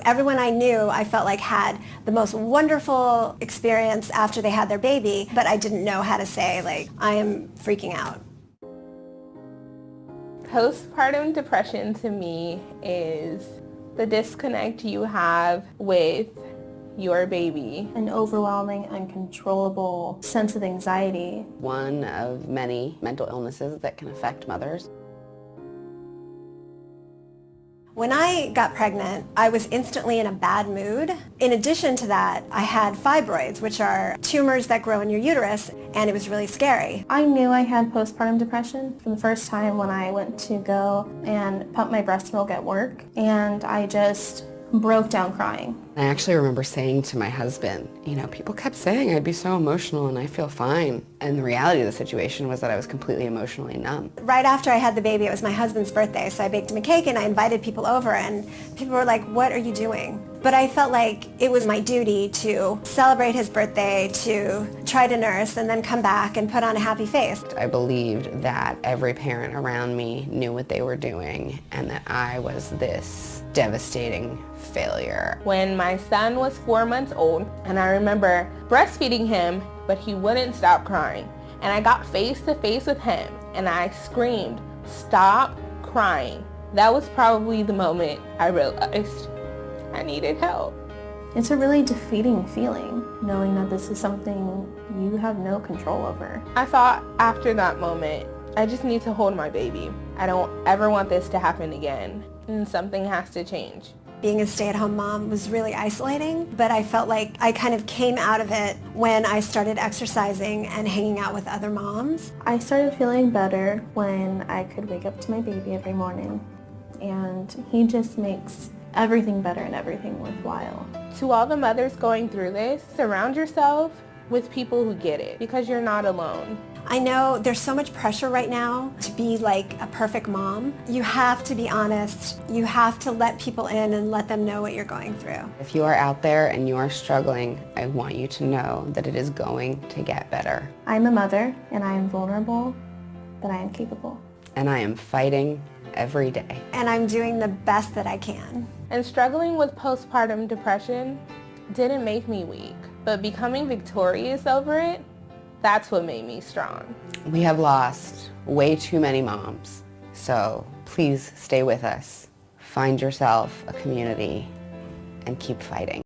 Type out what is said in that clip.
Everyone I knew, I felt like had the most wonderful experience after they had their baby, but I didn't know how to say, like, I am freaking out. Postpartum depression to me is the disconnect you have with your baby. An overwhelming, uncontrollable sense of anxiety. One of many mental illnesses that can affect mothers. When I got pregnant, I was instantly in a bad mood. In addition to that, I had fibroids, which are tumors that grow in your uterus, and it was really scary. I knew I had postpartum depression from the first time when I went to go and pump my breast milk at work, and I just broke down crying. I actually remember saying to my husband, people kept saying I'd be so emotional and I feel fine. And the reality of the situation was that I was completely emotionally numb. Right after I had the baby, it was my husband's birthday, so I baked him a cake and I invited people over, and people were like, "What are you doing?" But I felt like it was my duty to celebrate his birthday, to try to nurse, and then come back and put on a happy face. I believed that every parent around me knew what they were doing and that I was this devastating failure. When my son was 4 months old, and I remember breastfeeding him, but he wouldn't stop crying. And I got face to face with him and I screamed, "Stop crying." That was probably the moment I realized I needed help. It's a really defeating feeling, knowing that this is something you have no control over. I thought after that moment, I just need to hold my baby. I don't ever want this to happen again, and something has to change. Being a stay-at-home mom was really isolating, but I felt like I kind of came out of it when I started exercising and hanging out with other moms. I started feeling better when I could wake up to my baby every morning, and he just makes everything better and everything worthwhile. To all the mothers going through this, surround yourself with people who get it, because you're not alone. I know there's so much pressure right now to be like a perfect mom. You have to be honest. You have to let people in and let them know what you're going through. If you are out there and you are struggling, I want you to know that it is going to get better. I'm a mother, and I am vulnerable, but I am capable. And I am fighting every day. And I'm doing the best that I can. And struggling with postpartum depression didn't make me weak, but becoming victorious over it, that's what made me strong. We have lost way too many moms, so please stay with us. Find yourself a community and keep fighting.